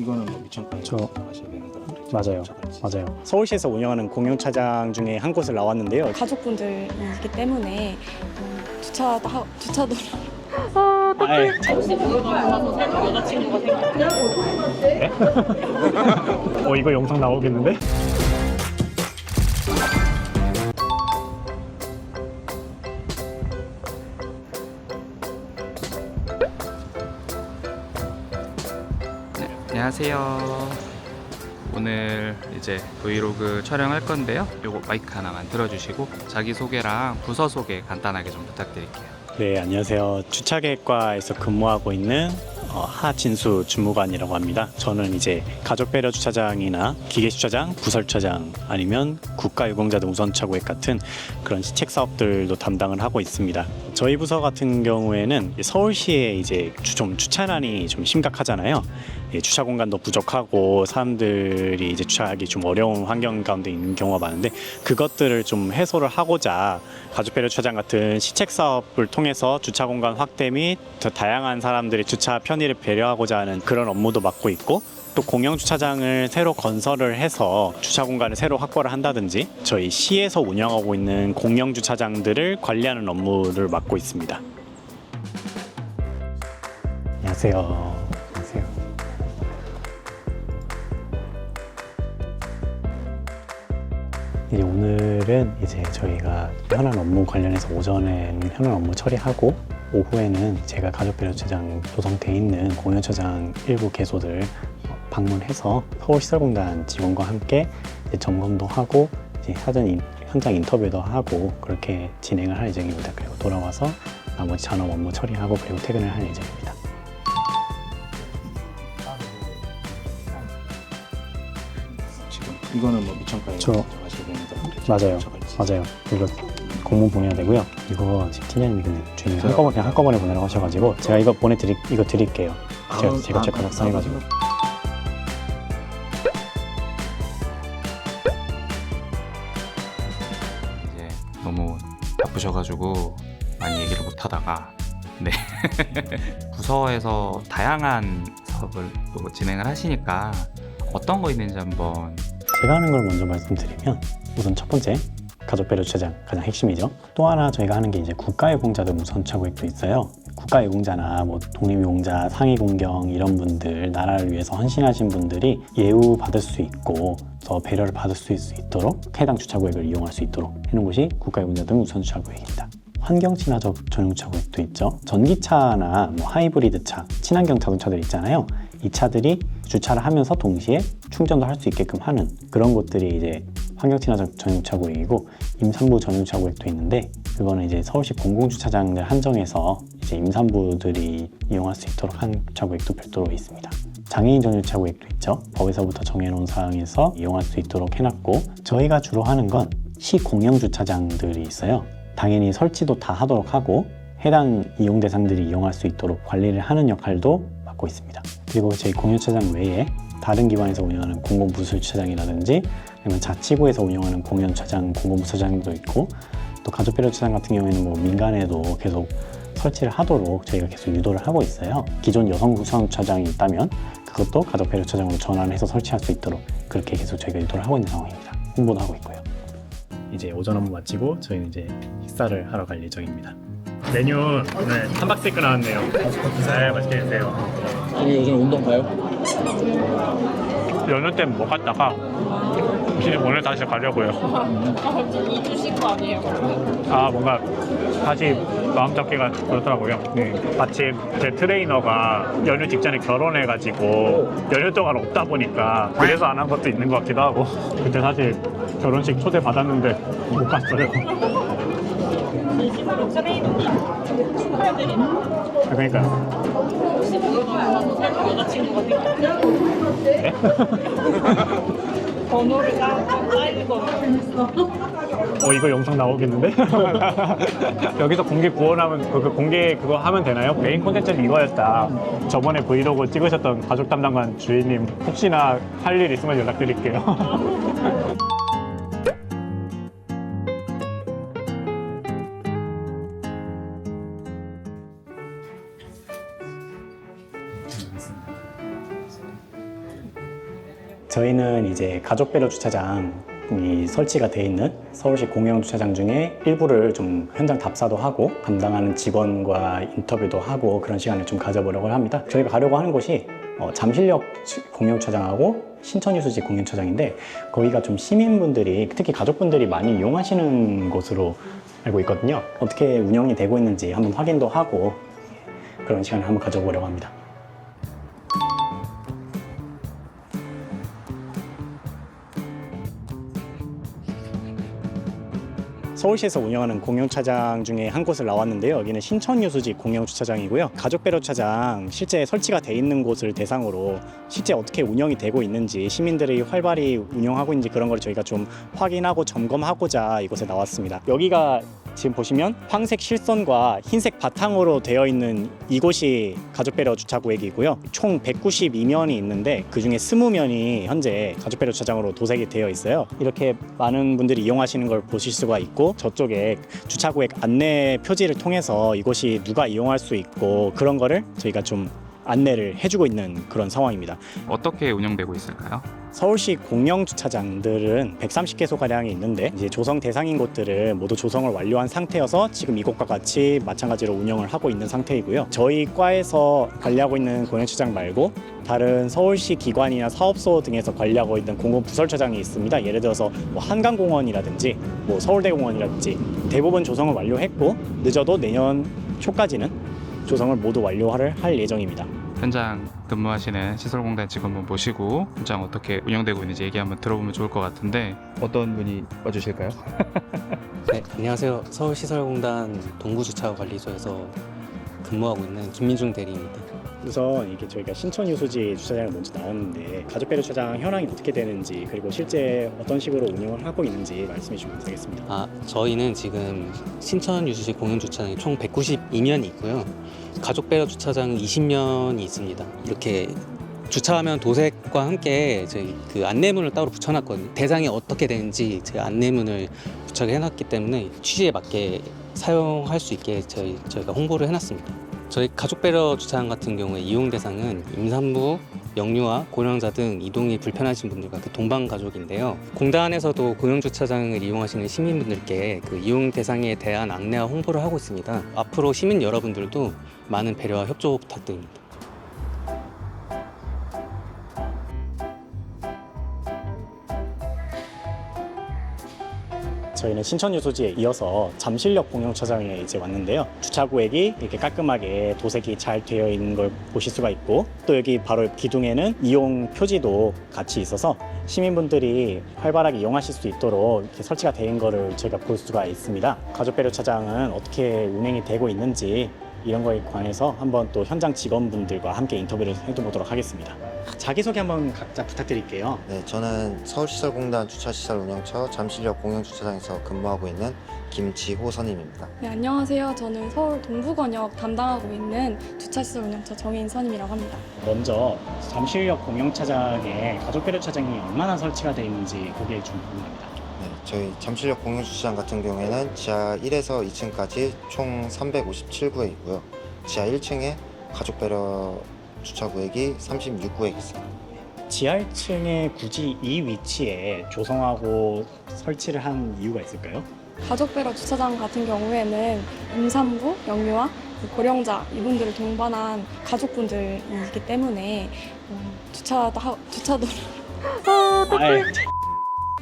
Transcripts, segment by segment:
이거는 뭐 미천까지 저- 가셔야 되는 거라고 맞아요. 맞아요. 서울시에서 운영하는 공영차장 중에 한 곳을 나왔는데요. 가족분들이기 때문에 주차도 아이, 이거 영상 나오겠는데? 안녕하세요. 오늘 이제 브이로그 촬영할 건데요. 요거 마이크 하나만 들어주시고 자기소개랑 부서 소개 간단하게 좀 부탁드릴게요. 네, 안녕하세요. 주차계획과에서 근무하고 있는 하진수 주무관이라고 합니다. 저는 이제 가족배려 주차장이나 기계주차장, 부설주차장 아니면 국가유공자들 우선차고획 같은 그런 시책 사업들도 담당을 하고 있습니다. 저희 부서 같은 경우에는 서울시에 이제 좀 주차난이 좀 심각하잖아요. 주차 공간도 부족하고 사람들이 이제 주차하기 좀 어려운 환경 가운데 있는 경우가 많은데 그것들을 좀 해소를 하고자 가족배려 주차장 같은 시책 사업을 통해서 주차 공간 확대 및 더 다양한 사람들의 주차 편의를 배려하고자 하는 그런 업무도 맡고 있고 또 공영 주차장을 새로 건설을 해서 주차 공간을 새로 확보를 한다든지 저희 시에서 운영하고 있는 공영 주차장들을 관리하는 업무를 맡고 있습니다. 안녕하세요. 안녕하세요. 이제 오늘은 이제 저희가 현안 업무 관련해서 오전에는 현안 업무 처리하고 오후에는 제가 가족배려 주차장 조성돼 있는 공영주차장 일부 개소들 방문해서 서울시설공단 직원과 함께 이제 점검도 하고 이제 사전 현장 인터뷰도 하고 그렇게 진행을 할 예정입니다. 그리고 돌아와서 나머지 잔업 업무 처리하고 그리고 퇴근을 할 예정입니다. 지금 이거는 뭐 미천까지 저- 가셔야 되는 거라고 맞아요. 맞아요. 이거 공문 보내야 되고요. 이거 지금 팀장님이 근데 주인이 한꺼번에 보내라고 하셔가지고 제가 이거 이거 드릴게요. 제가 가닥 해가지고. 이제 너무 바쁘셔가지고 많이 얘기를 못하다가 네 부서에서 다양한 사업을 또 진행을 하시니까 어떤 거 있는지 한번 제가 하는 걸 먼저 말씀드리면 우선 첫 번째 가족배려 주차장 가장 핵심이죠. 또 하나 저희가 하는 게 이제 국가유공자들 우선차고획도 있어요. 국가유공자나 뭐 독립유공자, 상위공경 이런 분들 나라를 위해서 헌신하신 분들이 예우 받을 수 있고 더 배려를 받을 수 있도록 해당 주차구획을 이용할 수 있도록 해놓은 곳이 국가유공자들 우선주차구획입니다. 환경친화적 전용주차구획도 있죠. 전기차나 뭐 하이브리드차, 친환경 자동차들 있잖아요. 이 차들이 주차를 하면서 동시에 충전도 할 수 있게끔 하는 그런 것들이 이제 환경친화적 전용주차구획이고 임산부 전용주차구획도 있는데 그거는 이제 서울시 공공주차장들 한정해서 이제 임산부들이 이용할 수 있도록 한 주차구획도 별도로 있습니다. 장애인 전용주차구획도 있죠. 법에서부터 정해놓은 사항에서 이용할 수 있도록 해놨고 저희가 주로 하는 건 시 공영주차장들이 있어요. 당연히 설치도 다 하도록 하고 해당 이용 대상들이 이용할 수 있도록 관리를 하는 역할도 맡고 있습니다. 그리고 저희 공영주차장 외에 다른 기관에서 운영하는 공공부설주차장이라든지 아니면 자치구에서 운영하는 공영주차장, 공공부설주차장도 있고 또 가족배려 주차장 같은 경우에는 뭐 민간에도 계속 설치를 하도록 저희가 계속 유도를 하고 있어요. 기존 여성 우선주차장이 있다면 그것도 가족배려 주차장으로 전환해서 설치할 수 있도록 그렇게 계속 저희가 유도를 하고 있는 상황입니다. 홍보도 하고 있고요. 이제 오전 업무 마치고 저희는 이제 식사를 하러 갈 예정입니다. 메뉴 오늘 함박스테이크 나왔네요. 네, 맛있게 드세요. 아니 요즘 운동 가요? 연휴 때 못 갔다가 오늘 다시 가려고요. 2주 쉰거 아니에요? 아 뭔가 다시 마음 잡기가 그렇더라고요. 네. 마침 제 트레이너가 연휴 직전에 결혼해가지고 연휴 동안 없다 보니까 그래서 안 한 것도 있는 것 같기도 하고 그때 사실 결혼식 초대 받았는데 못 갔어요. 트레이너 축하해드리는 그러니까 혹시 모르면 새로운 여자친구가 생겼어요? 네? 번호를 쌓이는 거 이거 영상 나오겠는데? 여기서 공개 구원하면 그 공개 그거 하면 되나요? 메인 콘텐츠는 이거였다. 저번에 브이로그 찍으셨던 가족 담당관 주인님 혹시나 할 일 있으면 연락드릴게요. 저희는 이제 가족 배려 주차장이 설치가 돼 있는 서울시 공영 주차장 중에 일부를 좀 현장 답사도 하고 담당하는 직원과 인터뷰도 하고 그런 시간을 좀 가져보려고 합니다. 저희가 가려고 하는 곳이 잠실역 공영 주차장하고 신천유수지 공영 주차장인데 거기가 좀 시민분들이 특히 가족분들이 많이 이용하시는 곳으로 알고 있거든요. 어떻게 운영이 되고 있는지 한번 확인도 하고 그런 시간을 한번 가져보려고 합니다. 서울시에서 운영하는 공영주차장 중에 한 곳을 나왔는데요. 여기는 신천유수지 공영주차장이고요. 가족배려주차장 실제 설치가 돼 있는 곳을 대상으로 실제 어떻게 운영이 되고 있는지 시민들이 활발히 운영하고 있는지 그런 걸 저희가 좀 확인하고 점검하고자 이곳에 나왔습니다. 여기가 지금 보시면 황색 실선과 흰색 바탕으로 되어 있는 이곳이 가족배려 주차구역이고요. 총 192면이 있는데 그중에 20면이 현재 가족배려 주차장으로 도색이 되어 있어요. 이렇게 많은 분들이 이용하시는 걸 보실 수가 있고 저쪽에 주차구역 안내 표지를 통해서 이곳이 누가 이용할 수 있고 그런 거를 저희가 좀 안내를 해주고 있는 그런 상황입니다. 어떻게 운영되고 있을까요? 서울시 공영 주차장들은 130개소 가량이 있는데 이제 조성 대상인 곳들은 모두 조성을 완료한 상태여서 지금 이곳과 같이 마찬가지로 운영을 하고 있는 상태이고요. 저희 과에서 관리하고 있는 공영 주차장 말고 다른 서울시 기관이나 사업소 등에서 관리하고 있는 공공 부설주차장이 있습니다. 예를 들어서 뭐 한강공원이라든지 뭐 서울대공원이라든지 대부분 조성을 완료했고 늦어도 내년 초까지는 조성을 모두 완료를 할 예정입니다. 현장 근무하시는 시설공단 직원분 모시고 현장 어떻게 운영되고 있는지 얘기 한번 들어보면 좋을 것 같은데 어떤 분이 와주실까요? 네, 안녕하세요. 서울시설공단 동구주차관리소에서 근무하고 있는 김민중 대리입니다. 우선 이게 저희가 신천유수지 주차장을 먼저 나왔는데 가족배려 주차장 현황이 어떻게 되는지 그리고 실제 어떤 식으로 운영을 하고 있는지 말씀해 주시면 되겠습니다. 저희는 지금 신천유수지 공영주차장이 총 192면이 있고요. 가족배려 주차장 20면이 있습니다. 이렇게 주차하면 도색과 함께 저희 그 안내문을 따로 붙여놨거든요. 대상이 어떻게 되는지 제 안내문을 부착을 해놨기 때문에 취지에 맞게 사용할 수 있게 저희가 홍보를 해놨습니다. 저희 가족배려 주차장 같은 경우에 이용 대상은 임산부, 영유아, 고령자 등 이동이 불편하신 분들과 그 동반 가족인데요. 공단에서도 공영주차장을 이용하시는 시민분들께 그 이용 대상에 대한 안내와 홍보를 하고 있습니다. 앞으로 시민 여러분들도 많은 배려와 협조 부탁드립니다. 저희는 신천유수지에 이어서 잠실역 공영주차장에 이제 왔는데요. 주차구역이 이렇게 깔끔하게 도색이 잘 되어 있는 걸 보실 수가 있고 또 여기 바로 기둥에는 이용 표지도 같이 있어서 시민분들이 활발하게 이용하실 수 있도록 이렇게 설치가 된 거를 저희가 볼 수가 있습니다. 가족배려 주차장은 어떻게 운행이 되고 있는지 이런 거에 관해서 한번 또 현장 직원분들과 함께 인터뷰를 해보도록 하겠습니다. 자기소개 한번 각자 부탁드릴게요. 네, 저는 서울시설공단 주차시설 운영처 잠실역 공영주차장에서 근무하고 있는 김지호 선임입니다. 네, 안녕하세요. 저는 서울 동부권역 담당하고 있는 주차시설 운영처 정혜인 선임이라고 합니다. 먼저 잠실역 공영주차장에 가족배려 주차장이 얼마나 설치가 되어 있는지 그게 좀 궁금합니다. 네, 저희 잠실역 공영주차장 같은 경우에는 지하 1에서 2층까지 총 357구획 있고요. 지하 1층에 가족배려 주차구역이 36구획 있습니다. 지하 1층에 굳이 이 위치에 조성하고 설치를 한 이유가 있을까요? 가족배려 주차장 같은 경우에는 임산부, 영유아, 고령자 이분들을 동반한 가족분들이기 때문에 주차도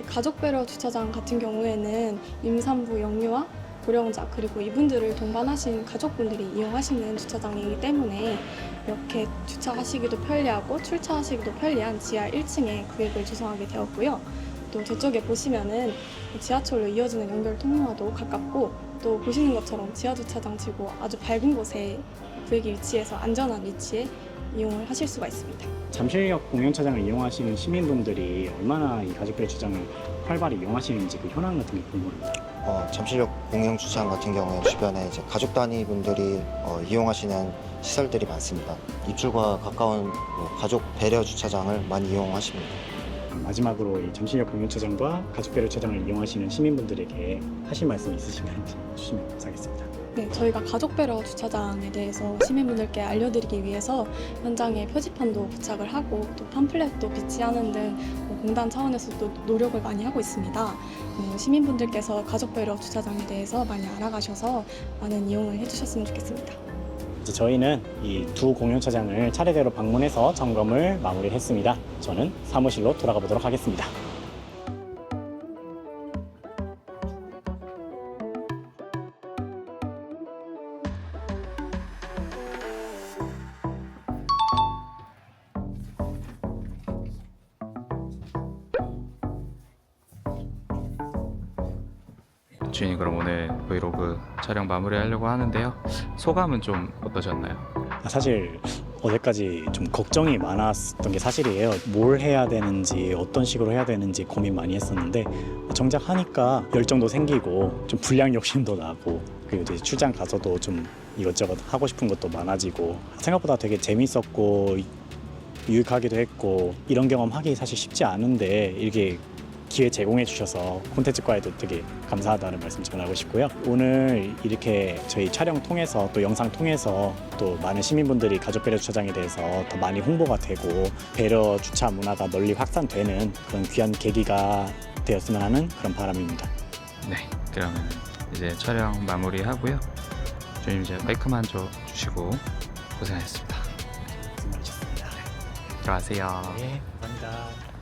가족배려 주차장 같은 경우에는 임산부, 영유아, 고령자 그리고 이분들을 동반하신 가족분들이 이용하시는 주차장이기 때문에 이렇게 주차하시기도 편리하고 출차하시기도 편리한 지하 1층에 구역을 조성하게 되었고요. 또 저쪽에 보시면은 지하철로 이어지는 연결 통로와도 가깝고 또 보시는 것처럼 지하 주차장 치고 아주 밝은 곳에 구역이 위치해서 안전한 위치에 이용을 하실 수가 있습니다. 잠실역 공영주차장을 이용하시는 시민분들이 얼마나 이 가족배려 주차장을 활발히 이용하시는지 그 현황 같은 게 궁금합니다. 잠실역 공영주차장 같은 경우에 주변에 이제 가족 단위 분들이 이용하시는 시설들이 많습니다. 입출과 가까운 가족 배려 주차장을 많이 이용하십니다. 마지막으로 이 잠실역 공영주차장과 가족배려 주차장을 이용하시는 시민분들에게 하실 말씀 있으시면 해주시면 감사하겠습니다. 네, 저희가 가족배려 주차장에 대해서 시민분들께 알려드리기 위해서 현장에 표지판도 부착을 하고 또 팜플렛도 비치하는 등 공단 차원에서도 노력을 많이 하고 있습니다. 시민분들께서 가족 배려 주차장에 대해서 많이 알아가셔서 많은 이용을 해주셨으면 좋겠습니다. 이제 저희는 이 두 공용차장을 차례대로 방문해서 점검을 마무리했습니다. 저는 사무실로 돌아가 보도록 하겠습니다. 주인이 그럼 오늘 브이로그 촬영 마무리하려고 하는데요. 소감은 좀 어떠셨나요? 사실 어제까지 좀 걱정이 많았던 게 사실이에요. 뭘 해야 되는지 어떤 식으로 해야 되는지 고민 많이 했었는데 정작 하니까 열정도 생기고 좀 불량 욕심도 나고 그리고 이제 출장 가서도 좀 이것저것 하고 싶은 것도 많아지고 생각보다 되게 재밌었고 유익하기도 했고 이런 경험 하기 사실 쉽지 않은데 이렇게 기회 제공해 주셔서 콘텐츠과에도 되게 감사하다는 말씀 전하고 싶고요. 오늘 이렇게 저희 촬영 통해서 또 영상 통해서 또 많은 시민분들이 가족 배려 주차장에 대해서 더 많이 홍보가 되고 배려 주차 문화가 널리 확산되는 그런 귀한 계기가 되었으면 하는 그런 바람입니다. 네, 그러면 이제 촬영 마무리하고요. 주님 이제 마이크만 주시고 고생하셨습니다. 고생 많으셨습니다. 들어가세요. 네, 감사합니다.